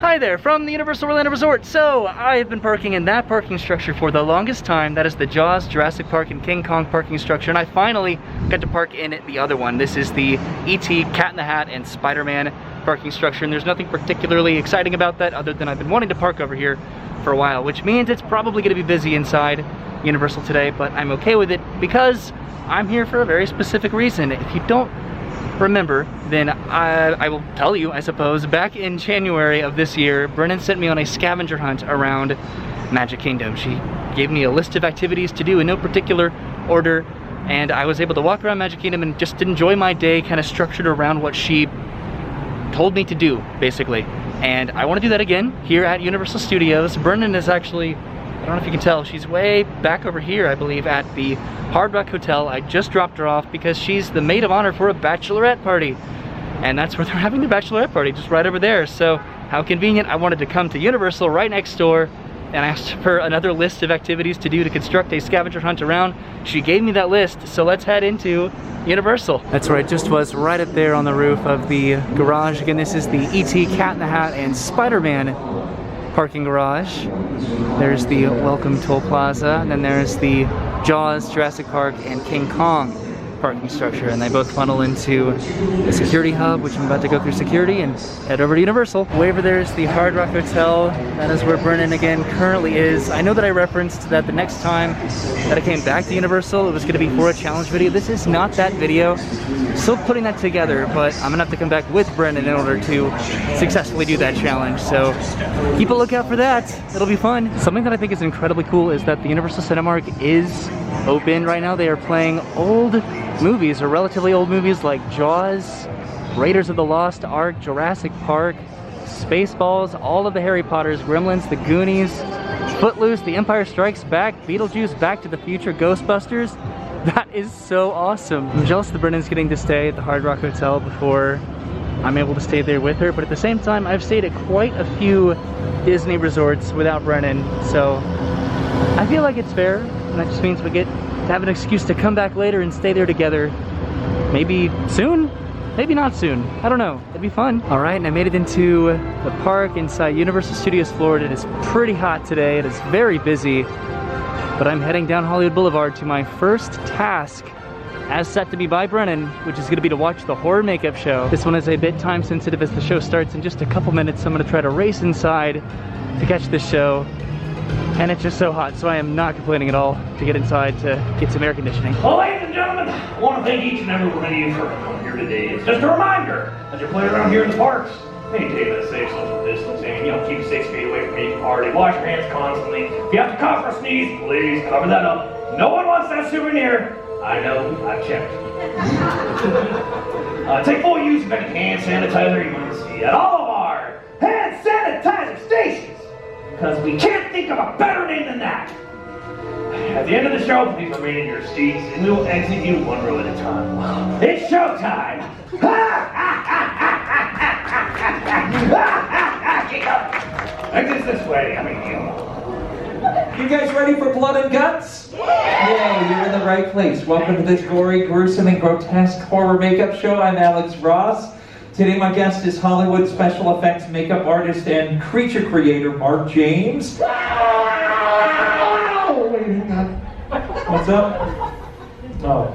Hi there, from the Universal Orlando Resort. So, I've been parking in that parking structure for the longest time. That is the Jaws, Jurassic Park, and King Kong parking structure, and I finally got to park in the other one. This is the E.T., Cat in the Hat, and Spider-Man parking structure, and there's nothing particularly exciting about that other than I've been wanting to park over here for a while, which means it's probably going to be busy inside Universal today, but I'm okay with it because I'm here for a very specific reason. If you don't remember, then I will tell you, I suppose. Back in January of this year, Brennan sent me on a scavenger hunt around Magic Kingdom. She gave me a list of activities to do in no particular order, and I was able to walk around Magic Kingdom and just enjoy my day kind of structured around what she told me to do, basically. And I want to do that again here at Universal Studios. Brennan is actually, I don't know if you can tell, she's way back over here, I believe, at the Hard Rock Hotel. I just dropped her off because she's the maid of honor for a bachelorette party. And that's where they're having the bachelorette party, just right over there. So how convenient. I wanted to come to Universal right next door and asked for another list of activities to do to construct a scavenger hunt around. She gave me that list, so let's head into Universal. That's where I just was, right up there on the roof of the garage. Again, this is the E.T., Cat in the Hat, and Spider-Man parking garage. There's the Welcome Toll Plaza, and then there's the Jaws, Jurassic Park, and King Kong parking structure, and they both funnel into the security hub, which I'm about to go through security and head over to Universal. Way over there is the Hard Rock Hotel. That is where Brennan again currently is. I know that I referenced that the next time that I came back to Universal, it was going to be for a challenge video. This is not that video. Still putting that together, but I'm gonna have to come back with Brennan in order to successfully do that challenge. So keep a lookout for that. It'll be fun. Something that I think is incredibly cool is that the Universal Cinemark is open right now. They are playing old movies, or relatively old movies, like Jaws, Raiders of the Lost Ark, Jurassic Park, Spaceballs, all of the Harry Potters, Gremlins, The Goonies, Footloose, The Empire Strikes Back, Beetlejuice, Back to the Future, Ghostbusters. That is so awesome. I'm jealous that Brennan's getting to stay at the Hard Rock Hotel before I'm able to stay there with her, but at the same time, I've stayed at quite a few Disney resorts without Brennan, so I feel like it's fair, and that just means we get to have an excuse to come back later and stay there together. Maybe soon? Maybe not soon. I don't know. It'd be fun. All right, and I made it into the park inside Universal Studios Florida. It is pretty hot today. It is very busy, but I'm heading down Hollywood Boulevard to my first task as set to be by Brennan, which is going to be to watch the horror makeup show. This one is a bit time sensitive as the show starts in just a couple minutes, so I'm going to try to race inside to catch this show. And it's just so hot, so I am not complaining at all to get inside to get some air conditioning. Well, ladies and gentlemen, I want to thank each and every one of you for coming here today. It's just a reminder, as you're playing around here in the parks, maintain that safe social distancing. You know, keep 6 feet away from each party. Wash your hands constantly. If you have to cough or sneeze, please cover that up. No one wants that souvenir. I know, I've checked. Take full use of any hand sanitizer you want to see at all of our hand sanitizer stations, because we can't think of a better name than that. At the end of the show, please remain in your seats, and we will exit you one row at a time. It's showtime! Exit this way. I mean, you guys ready for blood and guts? Yay, you're in the right place. Welcome to this gory, gruesome, and grotesque horror makeup show. I'm Alex Ross. Today my guest is Hollywood special effects makeup artist and creature creator Mark James. What's up? Oh.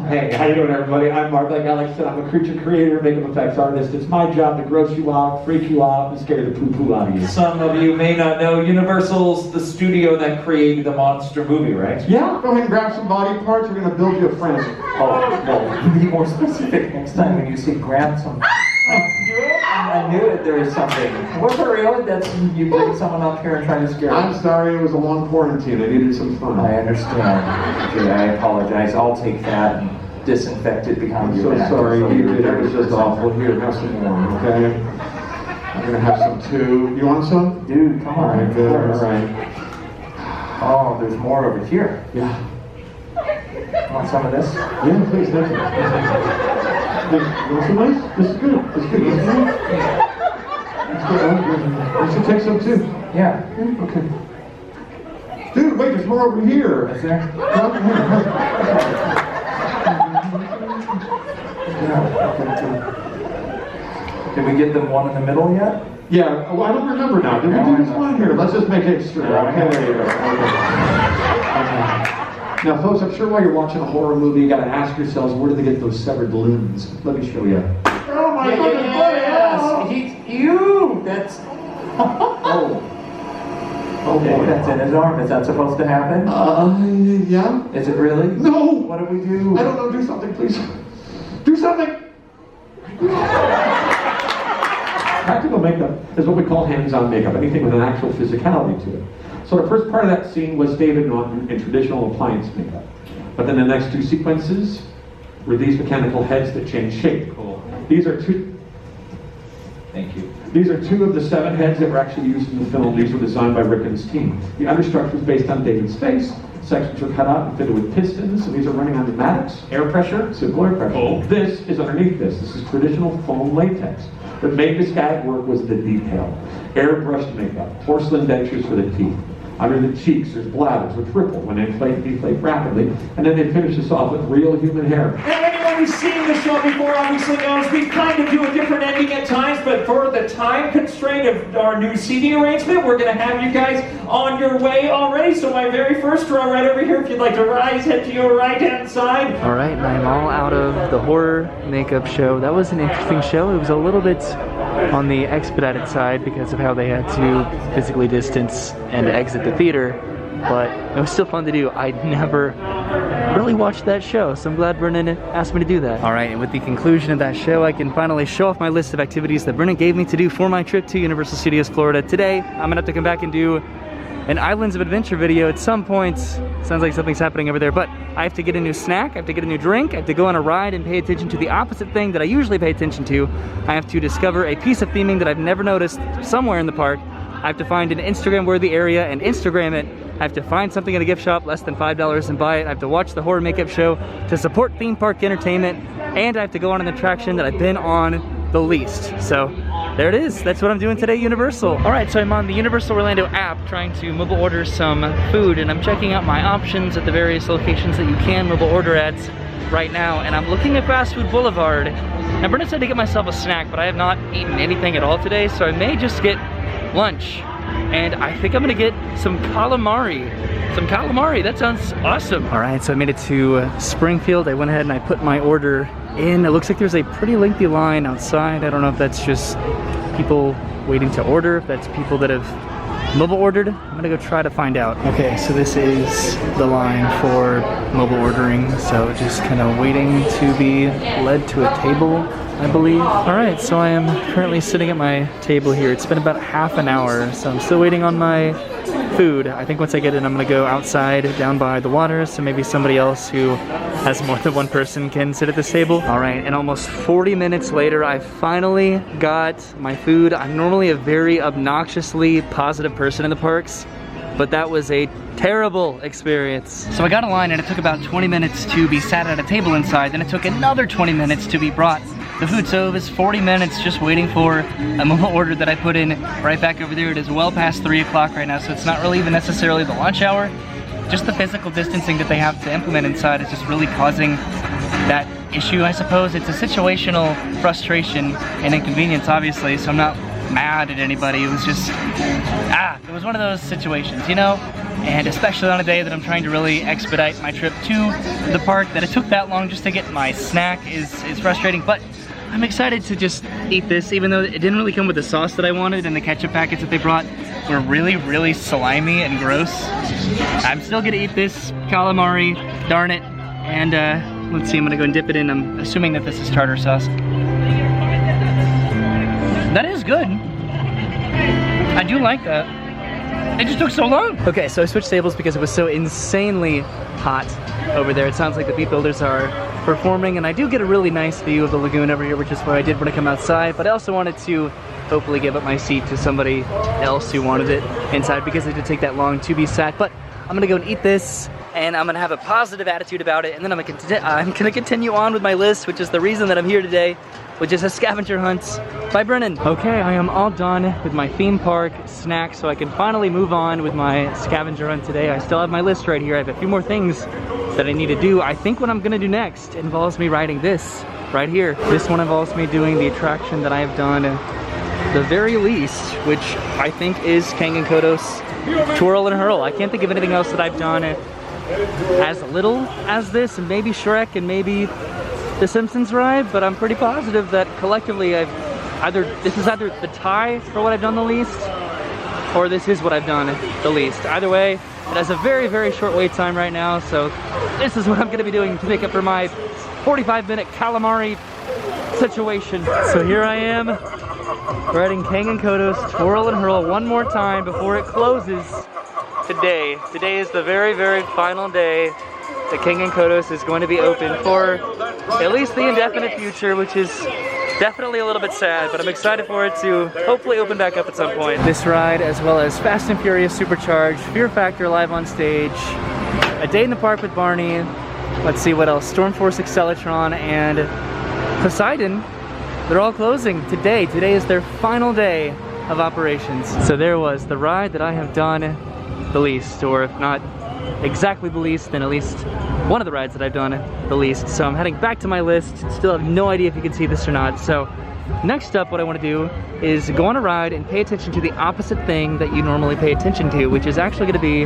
Hey, how you doing, everybody? I'm Mark. Like Alex said, I'm a creature creator, makeup effects artist. It's my job to gross you out, freak you out, and scare the poo-poo out of you. Some of you may not know, Universal's the studio that created the monster movie, right? Yeah, go ahead and grab some body parts. We're going to build you a frenzy. Oh, no, be more specific next time when you say grab some. I knew it, there was something. Was it real? That's you bring someone up here and try to scare them? I'm sorry, it was a long quarantine. I needed some fun. I understand. Okay, I apologize. I'll take that and disinfect it behind you. I'm so sorry, it was just awful. Here, have some more, okay? I'm going to have some too. You want some? Dude, come on. All right, good, all right. Oh, there's more over here. Yeah. Want some of this? Yeah, please, thank you. You want some nice? This is good. This is good. This is good. You should take some too. Yeah. Okay. Dude, wait, there's more over here. Is there? Did we get the one in the middle yet? Yeah, well, I don't remember now. Did we do this one here? Let's just make it straight. Okay, there you go. Okay. Now, folks, I'm sure while you're watching a horror movie, you got to ask yourselves, where did they get those severed limbs? Let me show you. Oh my goodness! That's. Oh. Oh Okay, boy. that's in his arm. Is that supposed to happen? Yeah. Is it really? No. What do we do? I don't know. Do something, please. Do something. Practical makeup is what we call hands-on makeup, anything with an actual physicality to it. So the first part of that scene was David Norton in traditional appliance makeup. But then the next two sequences were these mechanical heads that change shape. Cool. These are two. Thank you. These are two of the 7 heads that were actually used in the film. These were designed by Rick and his team. The understructure is based on David's face. Sections are cut out and fitted with pistons, and these are running on pneumatics, air pressure, simple air pressure. Oh. This is underneath this. This is traditional foam latex. What made this gag work was the detail. Airbrushed makeup, porcelain dentures for the teeth. Under the cheeks, there's bladders which ripple when they inflate and deflate rapidly, and then they finish this off with real human hair. And anyone who's seen the show before obviously knows we kind of do a different ending at times, but for the time constraint of our new seating arrangement, we're going to have you guys on your way already. So my very first row right over here, if you'd like to rise, head to your right-hand side. All right, and I'm all out of the horror makeup show. That was an interesting show. It was a little bit on the expedited side because of how they had to physically distance and exit the theater, but it was still fun to do. I'd never really watched that show, so I'm glad Brennan asked me to do that. All right, and with the conclusion of that show, I can finally show off my list of activities that Brennan gave me to do for my trip to Universal Studios Florida. Today, I'm gonna have to come back and do an Islands of Adventure video at some point. Sounds like something's happening over there, but I have to get a new snack, I have to get a new drink, I have to go on a ride and pay attention to the opposite thing that I usually pay attention to. I have to discover a piece of theming that I've never noticed somewhere in the park. I have to find an Instagram-worthy area and Instagram it. I have to find something at a gift shop less than $5 and buy it. I have to watch the horror makeup show to support theme park entertainment, and I have to go on an attraction that I've been on the least. So there it is. That's what I'm doing today, Universal. All right, so I'm on the Universal Orlando app trying to mobile order some food, and I'm checking out my options at the various locations that you can mobile order at right now, and I'm looking at Fast Food Boulevard. Now, Brennan said to get myself a snack, but I have not eaten anything at all today, so I may just get lunch. And I think I'm gonna get some calamari. That sounds awesome. All right, so I made it to Springfield. I went ahead and I put my order in. It looks like there's a pretty lengthy line outside. I don't know if that's just people waiting to order, if that's people that have mobile ordered. I'm gonna go try to find out. Okay, so this is the line for mobile ordering. So just kind of waiting to be led to a table, I believe. All right, so I am currently sitting at my table here. It's been about half an hour, so I'm still waiting on my food. I think once I get it, I'm gonna go outside down by the water, so maybe somebody else who has more than one person can sit at this table. All right, and almost 40 minutes later, I finally got my food. I'm normally a very obnoxiously positive person in the parks, but that was a terrible experience. So I got a line and it took about 20 minutes to be sat at a table inside, then it took another 20 minutes to be brought the food. So it was 40 minutes just waiting for a mobile order that I put in right back over there. It is well past 3 o'clock right now, so it's not really even necessarily the lunch hour. Just the physical distancing that they have to implement inside is just really causing that issue, I suppose. It's a situational frustration and inconvenience, obviously, so I'm not mad at anybody. It was just, it was one of those situations, you know? And especially on a day that I'm trying to really expedite my trip to the park, that it took that long just to get my snack is frustrating. But I'm excited to just eat this, even though it didn't really come with the sauce that I wanted, and the ketchup packets that they brought were really, really slimy and gross. I'm still gonna eat this calamari, darn it. And let's see, I'm gonna go and dip it in. I'm assuming that this is tartar sauce. That is good. I do like that. It just took so long. Okay, so I switched tables because it was so insanely hot over there. It sounds like the beat builders are performing, and I do get a really nice view of the lagoon over here, which is what I did when I come outside, but I also wanted to hopefully give up my seat to somebody else who wanted it inside because it did take that long to be sat. But I'm gonna go and eat this, and I'm gonna have a positive attitude about it, and then I'm gonna continue on with my list, which is the reason that I'm here today. which is a scavenger hunt by Brennan. Okay, I am all done with my theme park snacks, so I can finally move on with my scavenger hunt today. I still have my list right here. I have a few more things that I need to do. I think what I'm gonna do next involves me riding this right here. This one involves me doing the attraction that I have done the very least, which I think is Kangen Kodos Twirl and Hurl. I can't think of anything else that I've done as little as this, and maybe Shrek and maybe the Simpsons ride, but I'm pretty positive that collectively this is either the tie for what I've done the least, or this is what I've done the least. Either way, it has a very, very short wait time right now, so this is what I'm gonna be doing to make up for my 45-minute calamari situation. So here I am, riding Kangen Kodos Twirl and Hurl one more time before it closes today. Today is the very, very final day that Kangen Kodos is going to be open for at least the indefinite future, which is definitely a little bit sad, but I'm excited for it to hopefully open back up at some point. This ride, as well as Fast and Furious Supercharged, Fear Factor live on stage, A Day in the Park with Barney, let's see what else, Stormforce Accelatron, and Poseidon, they're all closing today. Today is their final day of operations. So there was the ride that I have done the least, or if not exactly the least, then at least one of the rides that I've done the least. So I'm heading back to my list. Still have no idea if you can see this or not. So next up, what I want to do is go on a ride and pay attention to the opposite thing that you normally pay attention to, which is actually going to be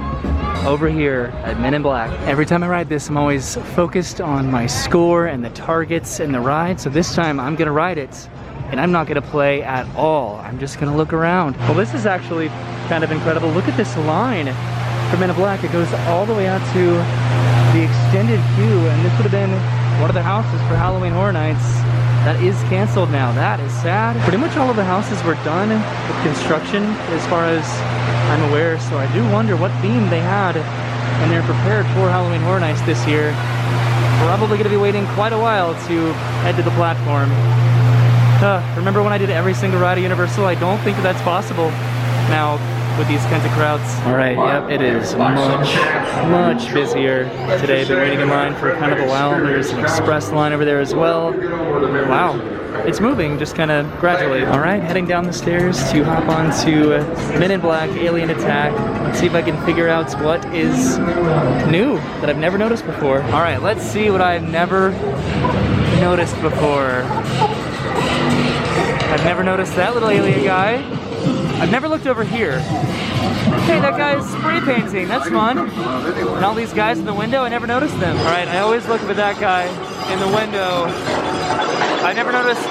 over here at Men in Black. Every time I ride this, I'm always focused on my score and the targets and the ride. So this time I'm going to ride it and I'm not going to play at all. I'm just going to look around. Well, this is actually kind of incredible. Look at this line for Men in Black. It goes all the way out to the extended queue, and this would have been one of the houses for Halloween Horror Nights. That is canceled now. That is sad. Pretty much all of the houses were done with construction as far as I'm aware, so I do wonder what theme they had and they're prepared for Halloween Horror Nights this year. Probably going to be waiting quite a while to head to the platform. Remember when I did every single ride at Universal? I don't think that's possible now with these kinds of crowds. All right, yep, it is much busier today. Been waiting in line for kind of a while. There's an express line over there as well. Wow, it's moving just kind of gradually. All right, heading down the stairs to hop onto Men in Black Alien Attack. Let's see if I can figure out what is new that I've never noticed before. All right, let's see what I've never noticed before. I've never noticed that little alien guy. I've never looked over here. Hey, that guy's spray painting. That's fun. And all these guys in the window, I never noticed them. All right, I always look for that guy in the window. I never noticed,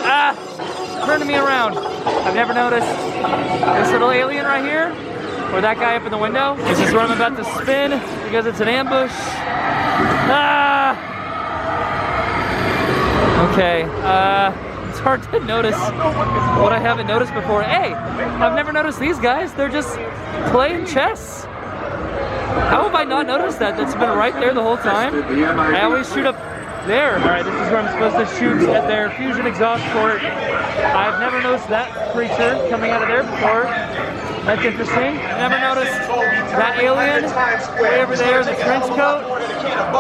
turning me around. I've never noticed this little alien right here, or that guy up in the window. This is where I'm about to spin because it's an ambush. Okay, it's hard to notice what I haven't noticed before. Hey, I've never noticed these guys. They're just playing chess. How have I not noticed that? That's been right there the whole time. I always shoot up there. All right, this is where I'm supposed to shoot at their fusion exhaust port. I've never noticed that creature coming out of there before. That's interesting. I've never noticed that alien way over there in the trench coat.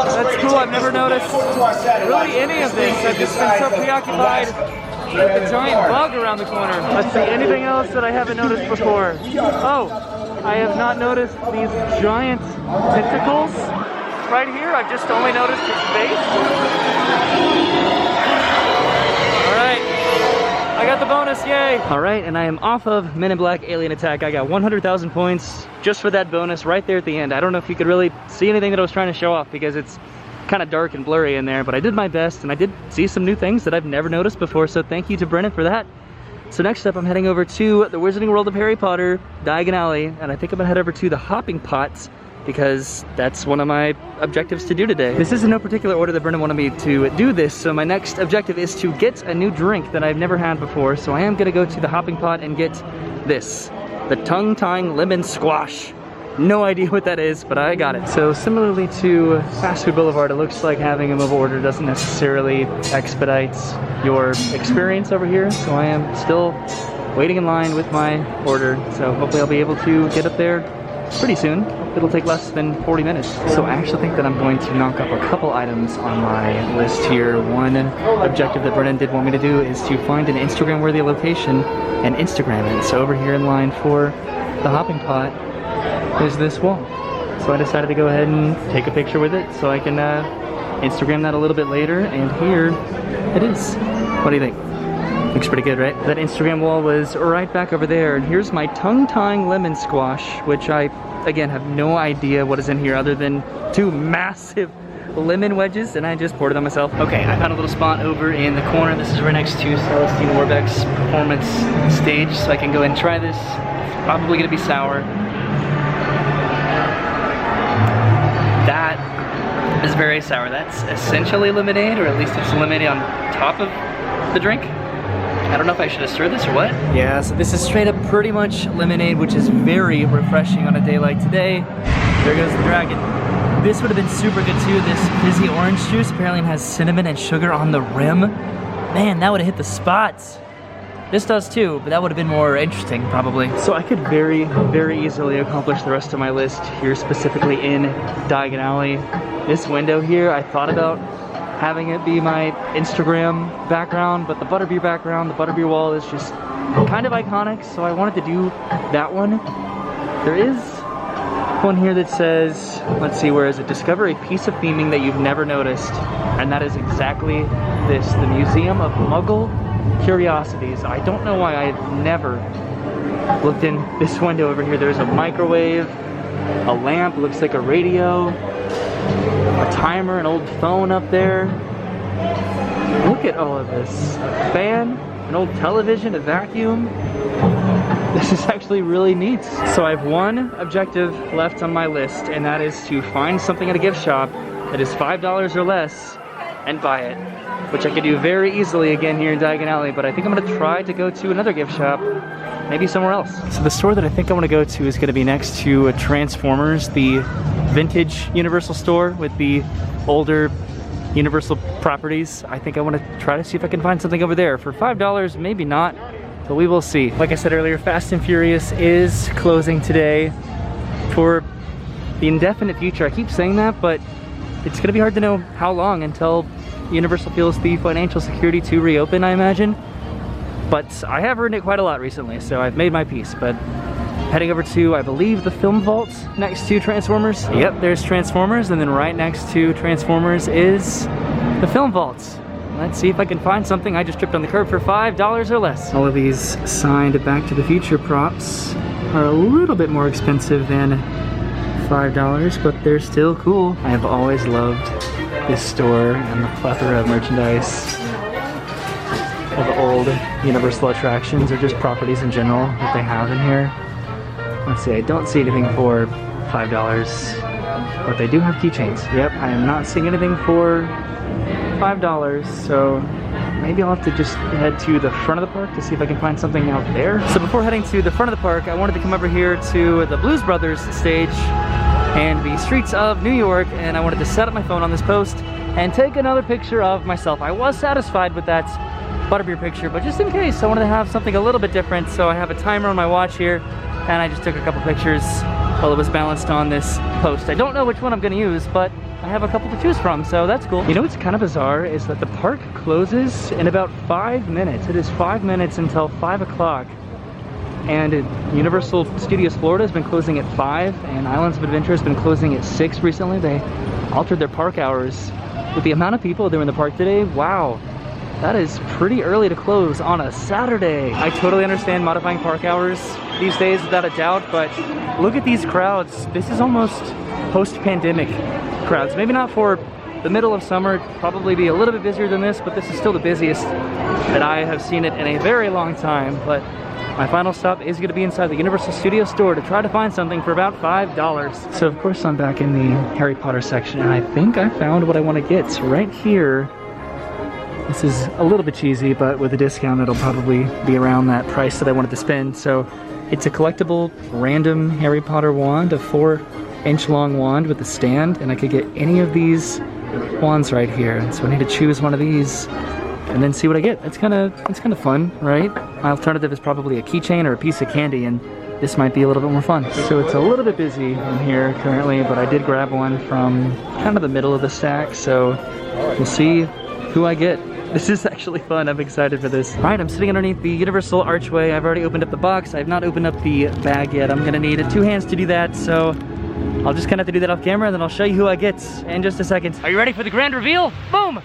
That's cool. I've never noticed really any of this. I've just been so preoccupied with the giant bug around the corner. Let's see, anything else that I haven't noticed before? Oh, I have not noticed these giant tentacles right here. I've just only noticed his face. All right, I got the bonus, yay. All right, and I am off of Men in Black Alien Attack. I got 100,000 points just for that bonus right there at the end. I don't know if you could really see anything that I was trying to show off because it's kind of dark and blurry in there, but I did my best and I did see some new things that I've never noticed before, so thank you to Brennan for that. So next up, I'm heading over to the Wizarding World of Harry Potter, Diagon Alley, and I think I'm gonna head over to the Hopping Pot because that's one of my objectives to do today. This is in no particular order that Brennan wanted me to do this, so my next objective is to get a new drink that I've never had before, so I am gonna go to the Hopping Pot and get this, the Tongue Tying Lemon Squash. No idea what that is, but I got it. So similarly to Fast Food Boulevard, it looks like having a mobile order doesn't necessarily expedite your experience over here. So I am still waiting in line with my order. So hopefully I'll be able to get up there pretty soon. It'll take less than 40 minutes. So I actually think that I'm going to knock up a couple items on my list here. One objective that Brennan did want me to do is to find an Instagram-worthy location and Instagram it. So over here in line for the hopping pot is this wall. So I decided to go ahead and take a picture with it so I can Instagram that a little bit later, and here it is. What do you think? Looks pretty good, right? That Instagram wall was right back over there, and here's my tongue-tying lemon squash, which I, again, have no idea what is in here other than 2 massive lemon wedges, and I just poured it on myself. Okay, I found a little spot over in the corner. This is right next to Celestine Warbeck's performance stage, so I can go ahead and try this. It's probably gonna be sour. That is very sour. That's essentially lemonade, or at least it's lemonade on top of the drink. I don't know if I should have stirred this or what. Yeah, so this is straight up pretty much lemonade, which is very refreshing on a day like today. There goes the dragon. This would have been super good too. This fizzy orange juice apparently has cinnamon and sugar on the rim. Man, that would have hit the spots. This does too, but that would have been more interesting probably. So I could very, very easily accomplish the rest of my list here, specifically in Diagon Alley. This window here, I thought about having it be my Instagram background, but the butterbeer background, the butterbeer wall is just kind of iconic, so I wanted to do that one. There is one here that says, let's see, where is it? Discover a piece of theming that you've never noticed, and that is exactly this, the Museum of Muggle Curiosities. I don't know why I've never looked in this window over here. There's a microwave, a lamp, looks like a radio, a timer, an old phone up there. Look at all of this. A fan, an old television, a vacuum. This is actually really neat. So I have one objective left on my list, and that is to find something at a gift shop that is $5 or less and buy it, which I could do very easily again here in Diagon Alley, but I think I'm gonna try to go to another gift shop, maybe somewhere else. So the store that I think I wanna go to is gonna be next to Transformers, the vintage Universal store with the older Universal properties. I think I wanna try to see if I can find something over there. For $5, maybe not, but we will see. Like I said earlier, Fast and Furious is closing today for the indefinite future. I keep saying that, but it's gonna be hard to know how long until Universal feels the financial security to reopen, I imagine. But I have earned it quite a lot recently, so I've made my peace. But heading over to, I believe, the Film Vault next to Transformers. Yep, there's Transformers, and then right next to Transformers is the Film Vault. Let's see if I can find something. I just tripped on the curb for $5 or less. All of these signed Back to the Future props are a little bit more expensive than $5, but they're still cool. I have always loved this store and the plethora of merchandise of the old Universal attractions, or just properties in general that they have in here. Let's see, I don't see anything for $5, but they do have keychains. Yep, I am not seeing anything for $5, so maybe I'll have to just head to the front of the park to see if I can find something out there. So before heading to the front of the park, I wanted to come over here to the Blues Brothers stage and the streets of New York, and I wanted to set up my phone on this post and take another picture of myself. I was satisfied with that butterbeer picture, but just in case, I wanted to have something a little bit different, so I have a timer on my watch here, and I just took a couple pictures while it was balanced on this post. I don't know which one I'm gonna use, but I have a couple to choose from, so that's cool. You know what's kind of bizarre is that the park closes in about 5 minutes. It is 5 minutes until 5 o'clock. And Universal Studios Florida has been closing at 5, and Islands of Adventure has been closing at 6 recently. They altered their park hours. With the amount of people that were in the park today, wow, that is pretty early to close on a Saturday. I totally understand modifying park hours these days without a doubt, but look at these crowds. This is almost post-pandemic crowds. Maybe not for the middle of summer, it'd probably be a little bit busier than this, but this is still the busiest that I have seen it in a very long time. But my final stop is going to be inside the Universal Studios store to try to find something for about $5. So of course I'm back in the Harry Potter section, and I think I found what I want to get. So right here, this is a little bit cheesy, but with a discount it'll probably be around that price that I wanted to spend. So it's a collectible random Harry Potter wand, a 4-inch long wand with a stand, and I could get any of these wands right here. So I need to choose one of these and then see what I get. It's kind of fun, right? My alternative is probably a keychain or a piece of candy, and this might be a little bit more fun. So it's a little bit busy in here currently, but I did grab one from kind of the middle of the stack, so we'll see who I get. This is actually fun. I'm excited for this. All right, I'm sitting underneath the Universal Archway. I've already opened up the box. I have not opened up the bag yet. I'm gonna need 2 hands to do that, so I'll just kind of have to do that off camera, and then I'll show you who I get in just a second. Are you ready for the grand reveal? Boom!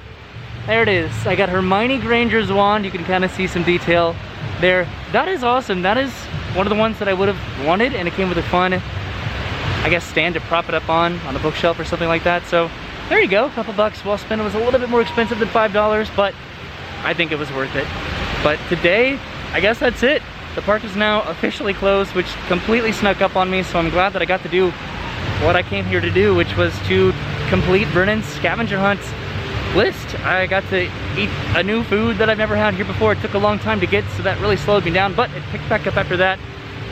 There it is. I got Hermione Granger's wand. You can kind of see some detail there. That is awesome. That is one of the ones that I would have wanted, and it came with a fun, I guess, stand to prop it up on a bookshelf or something like that. So there you go, a couple bucks well spent. It was a little bit more expensive than $5, but I think it was worth it. But today, I guess that's it. The park is now officially closed, which completely snuck up on me, so I'm glad that I got to do what I came here to do, which was to complete Brennan's scavenger hunt list. I got to eat a new food that I've never had here before. It took a long time to get, so that really slowed me down, but it picked back up after that.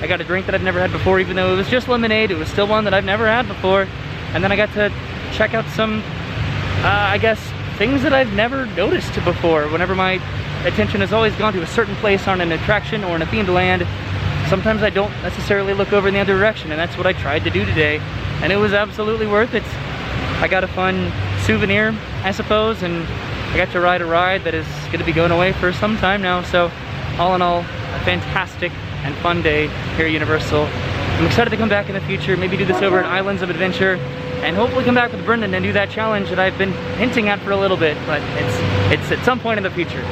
I got a drink that I've never had before, even though it was just lemonade. It was still one that I've never had before. And then I got to check out some, I guess, things that I've never noticed before. Whenever my attention has always gone to a certain place on an attraction or in a themed land, sometimes I don't necessarily look over in the other direction, and that's what I tried to do today. And it was absolutely worth it. I got a fun souvenir, I suppose, and I got to ride a ride that is going to be going away for some time now. So all in all, a fantastic and fun day here at Universal. I'm excited to come back in the future, maybe do this over at Islands of Adventure, and hopefully come back with Brennan and do that challenge that I've been hinting at for a little bit, but it's at some point in the future.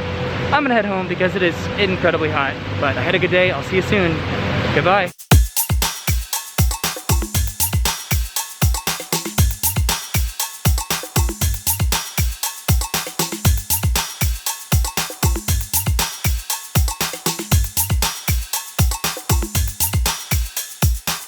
I'm gonna head home because it is incredibly hot, but I had a good day. I'll see you soon. Goodbye.